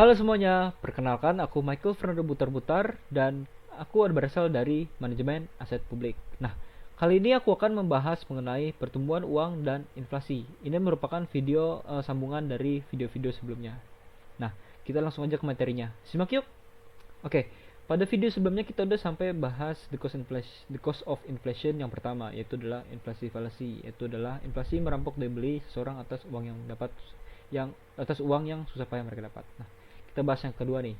Halo semuanya, perkenalkan aku Michael Fernando Butar-Butar dan aku berasal dari manajemen aset publik. Nah, kali ini aku akan membahas mengenai pertumbuhan uang dan inflasi. Ini merupakan video sambungan dari video-video sebelumnya. Nah, kita langsung aja ke materinya. Simak yuk. Oke, pada video sebelumnya kita udah sampai bahas the cost of inflation yang pertama, yaitu adalah inflasi falasi, yaitu adalah inflasi merampok daya beli seseorang atas uang yang susah payah mereka dapat. Nah, kita bahas yang kedua nih.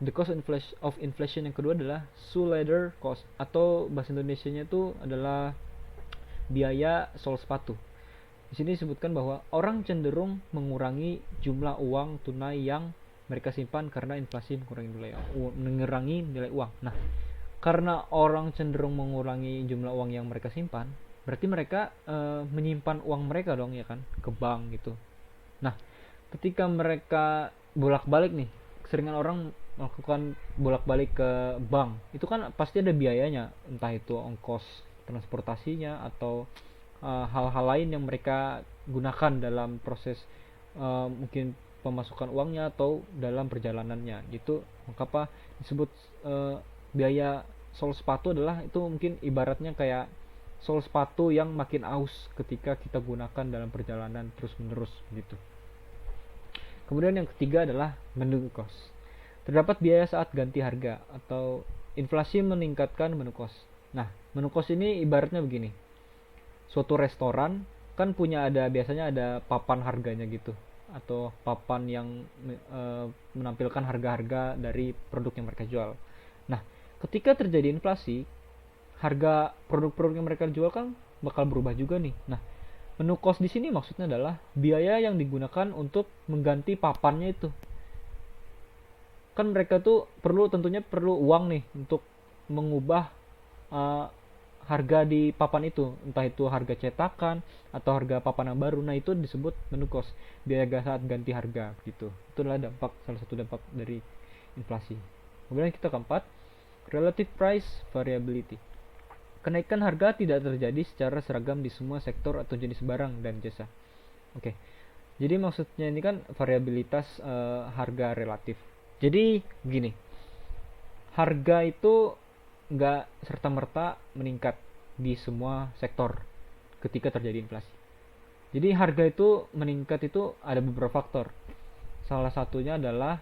The cost of inflation yang kedua adalah shoe cost, atau bahasa Indonesianya itu adalah biaya sol sepatu. Di sini disebutkan bahwa orang cenderung mengurangi jumlah uang tunai yang mereka simpan karena inflasi mengurangi nilai uang. Nah, karena orang cenderung mengurangi jumlah uang yang mereka simpan, berarti mereka menyimpan uang mereka dong, ya kan, ke bank gitu. Nah, ketika mereka bolak-balik nih, keseringan orang melakukan bolak-balik ke bank, itu kan pasti ada biayanya, entah itu ongkos transportasinya atau hal-hal lain yang mereka gunakan dalam proses mungkin pemasukan uangnya atau dalam perjalanannya gitu. Maka apa disebut biaya sol sepatu adalah itu mungkin ibaratnya kayak sol sepatu yang makin aus ketika kita gunakan dalam perjalanan terus menerus gitu. Kemudian yang ketiga adalah menu cost. Terdapat biaya saat ganti harga atau inflasi meningkatkan menu cost. Nah, menu cost ini ibaratnya begini. Suatu restoran kan biasanya ada papan harganya gitu, atau papan yang menampilkan harga-harga dari produk yang mereka jual. Nah, ketika terjadi inflasi, harga produk-produk yang mereka jual kan bakal berubah juga nih. Nah, menu cost di sini maksudnya adalah biaya yang digunakan untuk mengganti papannya itu. Kan mereka tuh tentunya perlu uang nih untuk mengubah uh, harga di papan itu, entah itu harga cetakan atau harga papan yang baru. Nah, itu disebut menu cost, biaya saat ganti harga gitu. Itu adalah salah satu dampak dari inflasi. Kemudian kita keempat, relative price variability. Kenaikan harga tidak terjadi secara seragam di semua sektor atau jenis barang dan jasa. Oke. Jadi maksudnya ini kan variabilitas harga relatif. Jadi begini, harga itu nggak serta-merta meningkat di semua sektor ketika terjadi inflasi. Jadi harga itu meningkat itu ada beberapa faktor. Salah satunya adalah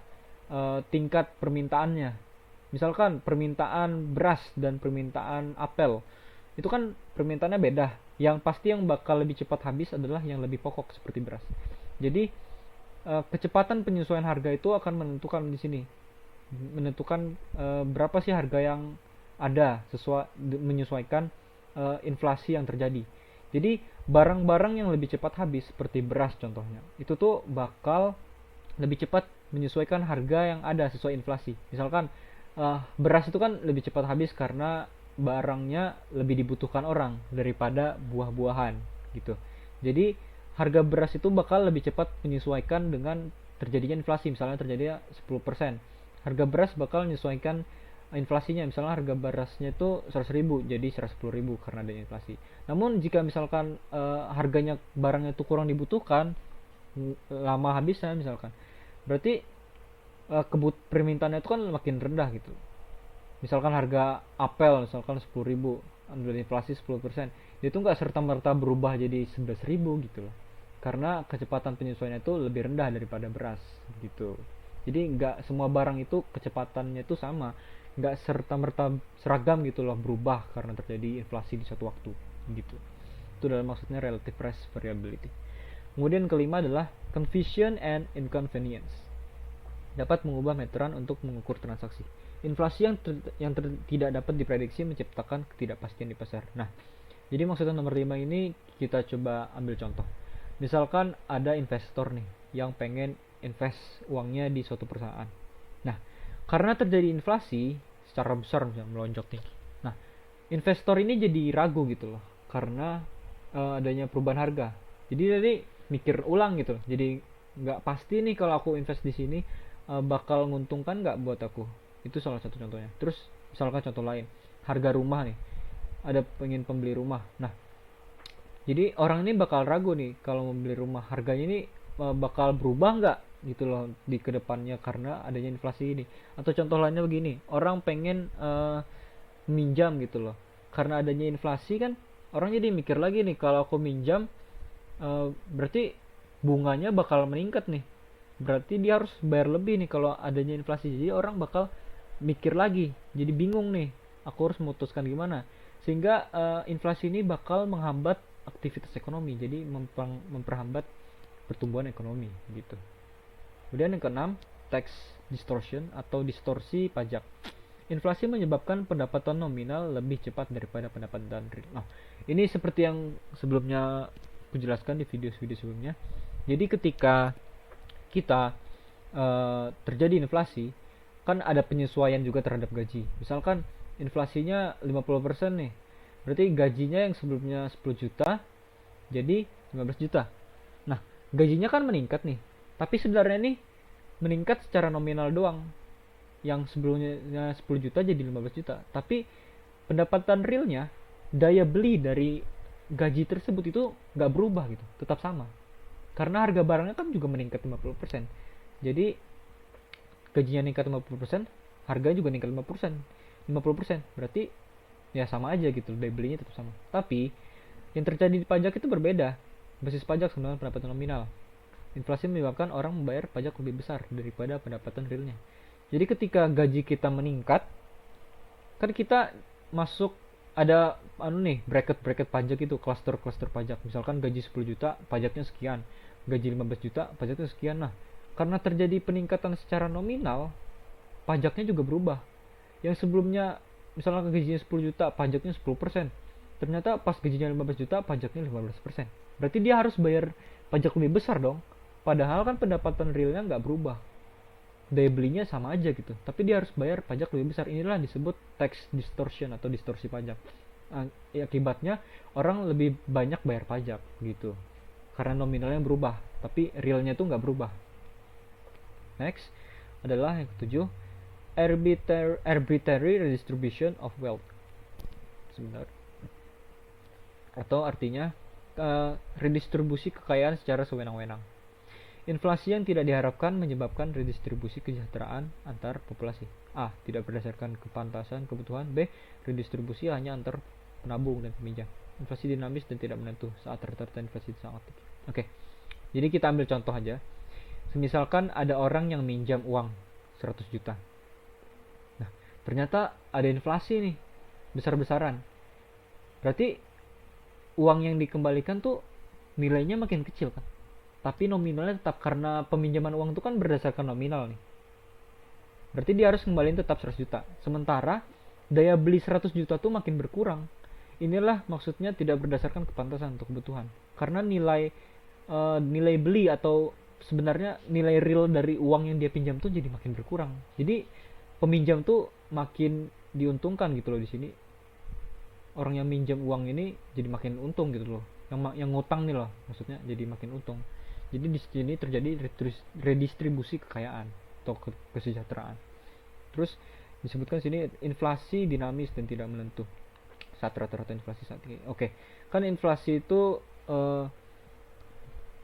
tingkat permintaannya. Misalkan permintaan beras dan permintaan apel, itu kan permintaannya beda. Yang pasti yang bakal lebih cepat habis adalah yang lebih pokok seperti beras. Jadi kecepatan penyesuaian harga itu akan menentukan berapa sih harga yang ada menyesuaikan inflasi yang terjadi. Jadi barang-barang yang lebih cepat habis seperti beras contohnya, itu tuh bakal lebih cepat menyesuaikan harga yang ada sesuai inflasi. Misalkan beras itu kan lebih cepat habis karena barangnya lebih dibutuhkan orang daripada buah-buahan gitu. Jadi harga beras itu bakal lebih cepat menyesuaikan dengan terjadinya inflasi. Misalnya terjadi 10%, harga beras bakal menyesuaikan inflasinya. Misalnya harga berasnya itu 100.000 jadi 110.000 karena ada inflasi. Namun jika misalkan harganya barangnya itu kurang dibutuhkan, lama habisnya misalkan, berarti permintaannya itu kan makin rendah gitu. Misalkan harga apel misalkan 10.000, ada inflasi 10%, itu nggak serta merta berubah jadi 11.000 gitu loh, karena kecepatan penyesuaiannya itu lebih rendah daripada beras gitu. Jadi nggak semua barang itu kecepatannya itu sama, nggak serta merta seragam gitu loh berubah karena terjadi inflasi di suatu waktu gitu. Itu adalah maksudnya relative price variability. Kemudian kelima adalah confusion and inconvenience. Dapat mengubah meteran untuk mengukur transaksi. Inflasi yang tidak dapat diprediksi menciptakan ketidakpastian di pasar. Nah, jadi maksudnya nomor 5 ini kita coba ambil contoh. Misalkan ada investor nih yang pengen invest uangnya di suatu perusahaan. Nah, karena terjadi inflasi secara besar misalnya melonjak tinggi. Nah, investor ini jadi ragu gitu loh karena adanya perubahan harga. Jadi mikir ulang gitu. Jadi nggak pasti nih kalau aku invest di sini bakal menguntungkan nggak buat aku. Itu salah satu contohnya. Terus misalkan contoh lain, harga rumah nih, ada pengen pembeli rumah. Nah, jadi orang ini bakal ragu nih kalau membeli rumah, harganya ini bakal berubah nggak gitu loh di kedepannya karena adanya inflasi ini. Atau contoh lainnya begini, orang pengen minjam gitu loh, karena adanya inflasi kan orang jadi mikir lagi nih, kalau aku minjam berarti bunganya bakal meningkat nih, berarti dia harus bayar lebih nih kalau adanya inflasi. Jadi orang bakal mikir lagi, jadi bingung nih, aku harus memutuskan gimana, sehingga inflasi ini bakal menghambat aktivitas ekonomi, jadi memperhambat pertumbuhan ekonomi gitu. Kemudian yang keenam, tax distortion atau distorsi pajak. Inflasi menyebabkan pendapatan nominal lebih cepat daripada pendapatan real. Nah, ini seperti yang sebelumnya aku jelaskan di video-video sebelumnya. Jadi ketika kita terjadi inflasi, kan ada penyesuaian juga terhadap gaji. Misalkan inflasinya 50% nih. Berarti gajinya yang sebelumnya 10 juta jadi 15 juta. Nah, gajinya kan meningkat nih. Tapi sebenarnya nih meningkat secara nominal doang. Yang sebelumnya 10 juta jadi 15 juta. Tapi pendapatan realnya, daya beli dari gaji tersebut itu nggak berubah gitu, tetap sama. Karena harga barangnya kan juga meningkat 50%. Jadi gajinya meningkat 50%, harganya juga meningkat 50%. 50%. Berarti ya sama aja gitu, daya belinya tetap sama. Tapi yang terjadi di pajak itu berbeda. Basis pajak sama pendapatan nominal. Inflasi menyebabkan orang membayar pajak lebih besar daripada pendapatan realnya. Jadi ketika gaji kita meningkat, kan kita masuk ada bracket pajak itu, cluster pajak. Misalkan gaji 10 juta, pajaknya sekian. Gaji 15 juta, pajaknya sekian. Nah, karena terjadi peningkatan secara nominal, pajaknya juga berubah. Yang sebelumnya misalnya gajinya 10 juta, pajaknya 10%. Ternyata pas gajinya 15 juta, pajaknya 15%. Berarti dia harus bayar pajak lebih besar dong. Padahal kan pendapatan realnya nggak berubah, daya belinya sama aja gitu, tapi dia harus bayar pajak lebih besar. Inilah disebut tax distortion atau distorsi pajak. Akibatnya orang lebih banyak bayar pajak gitu, karena nominalnya berubah tapi realnya tuh nggak berubah. Next adalah yang ketujuh, arbitrary redistribution of wealth. Sebentar. Atau artinya redistribusi kekayaan secara sewenang-wenang. Inflasi yang tidak diharapkan menyebabkan redistribusi kesejahteraan antar populasi. A. Tidak berdasarkan kepantasan kebutuhan. B. Redistribusi hanya antar penabung dan peminjam. Inflasi dinamis dan tidak menentu saat rata-rata inflasi sangat tinggi. Oke. Jadi kita ambil contoh aja. Misalkan ada orang yang minjam uang 100 juta. Nah, ternyata ada inflasi nih, besar-besaran. Berarti uang yang dikembalikan tuh nilainya makin kecil kan? Tapi nominalnya tetap, karena peminjaman uang itu kan berdasarkan nominal nih. Berarti dia harus kembaliin tetap 100 juta. Sementara daya beli 100 juta tuh makin berkurang. Inilah maksudnya tidak berdasarkan kepantasan untuk kebutuhan. Karena nilai beli atau sebenarnya nilai real dari uang yang dia pinjam tuh jadi makin berkurang. Jadi peminjam tuh makin diuntungkan gitu loh di sini. Orang yang minjam uang ini jadi makin untung gitu loh. Yang ngutang nih loh, maksudnya jadi makin untung. Jadi di sini terjadi redistribusi kekayaan atau kesejahteraan. Terus disebutkan sini inflasi dinamis dan tidak menentu saat rata-rata inflasi saat ini. Oke, kan inflasi itu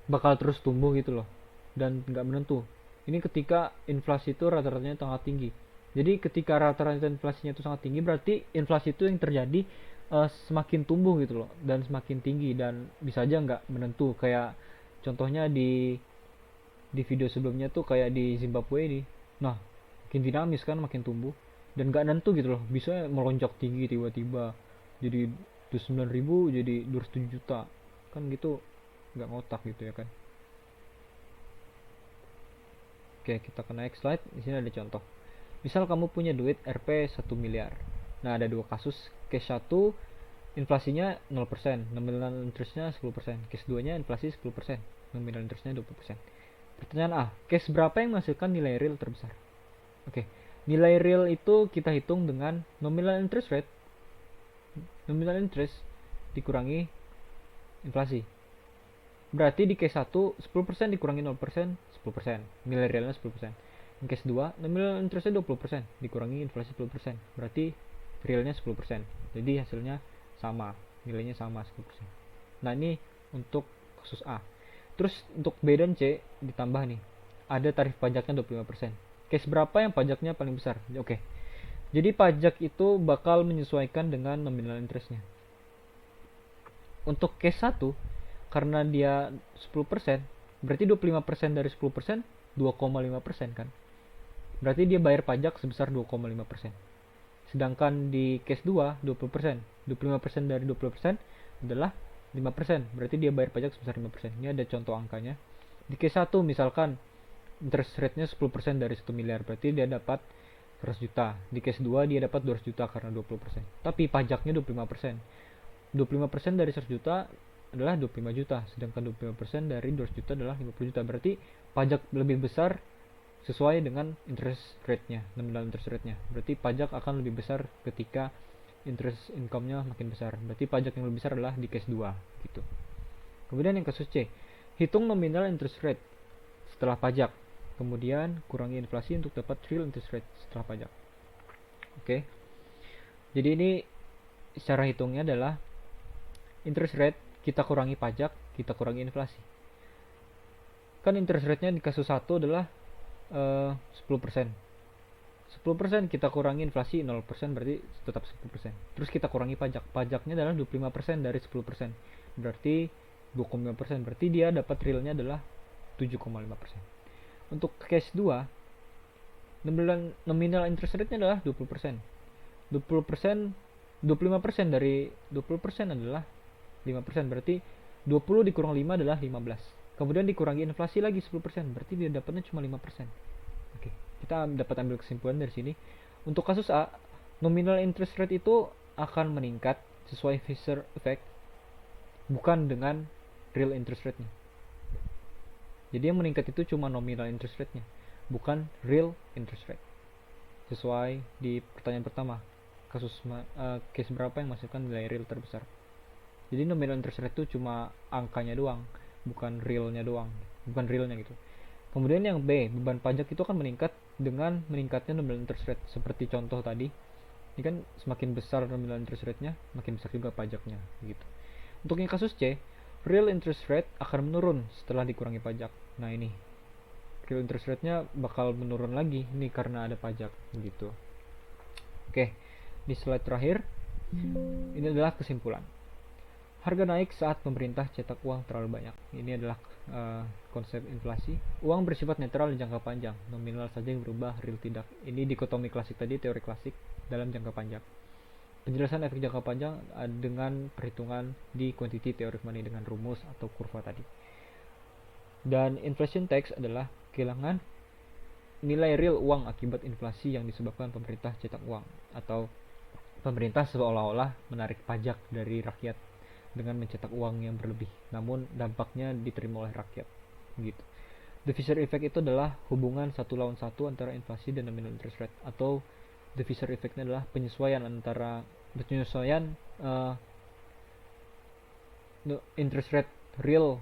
bakal terus tumbuh gitu loh dan nggak menentu. Ini ketika inflasi itu rata-ratanya sangat tinggi. Jadi ketika rata-rata inflasinya itu sangat tinggi, berarti inflasi itu yang terjadi semakin tumbuh gitu loh dan semakin tinggi, dan bisa aja nggak menentu. Kayak contohnya di video sebelumnya tuh kayak di Zimbabwe ini. Nah, makin dinamis kan, makin tumbuh dan nggak nentu gitu loh, bisa melonjak tinggi tiba-tiba jadi 29.000 jadi 207 juta kan, gitu nggak ngotak gitu ya kan. Oke, kita ke next slide. Di sini ada contoh. Misal kamu punya duit Rp 1 miliar. Nah, ada dua kasus. Case 1 inflasinya 0%, nominal interestnya 10%. Case 2 nya inflasi 10%, nominal interestnya 20%. Pertanyaan A, case berapa yang menghasilkan nilai real terbesar? Oke, nilai real itu kita hitung dengan nominal interest rate. Nominal interest dikurangi inflasi. Berarti di case 1 10% dikurangi 0%, 10%. Nilai realnya 10%. Di case 2 nominal interestnya 20%, dikurangi inflasi 10%. Berarti realnya 10%. Jadi hasilnya sama, nilainya sama 10%. Nah, ini untuk kasus A. Terus untuk B dan C ditambah nih. ada tarif pajaknya 25%. Case berapa yang pajaknya paling besar? Oke. Jadi pajak itu bakal menyesuaikan dengan nominal interestnya. Untuk case 1, karena dia 10%, berarti 25% dari 10% 2,5% kan. Berarti dia bayar pajak sebesar 2,5%. Sedangkan di case 2, 20%. 25% dari 20% adalah 5%. Berarti dia bayar pajak sebesar 5%. Ini ada contoh angkanya. Di case 1 misalkan interest rate-nya 10% dari 1 miliar, berarti dia dapat 100 juta. Di case 2 dia dapat 200 juta karena 20%. Tapi pajaknya 25%. 25% dari 100 juta adalah 25 juta, sedangkan 25% dari 200 juta adalah 50 juta. Berarti pajak lebih besar sesuai dengan interest rate-nya, nominal interest rate-nya. Berarti pajak akan lebih besar ketika interest income-nya makin besar. Berarti pajak yang lebih besar adalah di case 2 gitu. Kemudian yang kasus C, hitung nominal interest rate setelah pajak. Kemudian kurangi inflasi untuk dapat real interest rate setelah pajak. Oke. Jadi ini cara hitungnya adalah interest rate kita kurangi pajak, kita kurangi inflasi. Kan interest rate-nya di kasus 1 adalah 10%. 10% kita kurangi inflasi 0%, berarti tetap 10%. Terus kita kurangi pajak. Pajaknya adalah 25% dari 10%. Berarti 2,5%. Berarti dia dapat realnya adalah 7,5%. Untuk case 2, nominal interest rate-nya adalah 20%. 20%, 25% dari 20% adalah 5%. Berarti 20 dikurang 5 adalah 15. Kemudian dikurangi inflasi lagi 10%. Berarti dia dapatnya cuma 5%. Oke, kita dapat ambil kesimpulan dari sini. Untuk kasus A, nominal interest rate itu akan meningkat sesuai Fisher effect, bukan dengan real interest rate-nya. Jadi yang meningkat itu cuma nominal interest rate-nya, bukan real interest rate. Sesuai di pertanyaan pertama, case berapa yang menghasilkan nilai real terbesar. Jadi nominal interest rate itu cuma angkanya doang, bukan realnya doang, bukan realnya gitu. Kemudian yang B, beban pajak itu akan meningkat dengan meningkatnya nominal interest rate. Seperti contoh tadi, ini kan semakin besar nominal interest rate-nya, makin besar juga pajaknya gitu. Untuk yang kasus C, real interest rate akan menurun setelah dikurangi pajak. Nah ini, real interest rate-nya bakal menurun lagi nih karena ada pajak gitu. Oke, di slide terakhir, ini adalah kesimpulan. Harga naik saat pemerintah cetak uang terlalu banyak. Ini adalah konsep inflasi. Uang bersifat netral di jangka panjang, nominal saja yang berubah, real tidak. Ini dikotomi klasik tadi, teori klasik dalam jangka panjang. Penjelasan efek jangka panjang dengan perhitungan di quantity theory of money dengan rumus atau kurva tadi. Dan inflation tax adalah kehilangan nilai real uang akibat inflasi yang disebabkan pemerintah cetak uang, atau pemerintah seolah-olah menarik pajak dari rakyat dengan mencetak uang yang berlebih, namun dampaknya diterima oleh rakyat gitu. The Fisher effect itu adalah hubungan 1:1 antara inflasi dan nominal interest rate, atau the Fisher effect-nya adalah penyesuaian interest rate real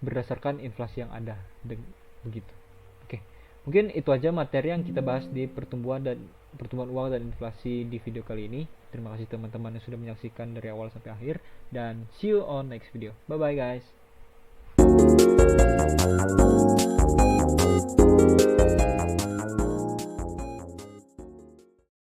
berdasarkan inflasi yang ada begitu. Oke. Mungkin itu aja materi yang kita bahas di pertumbuhan uang dan inflasi di video kali ini. Terima kasih teman-teman yang sudah menyaksikan dari awal sampai akhir, dan see you on next video. Bye bye guys.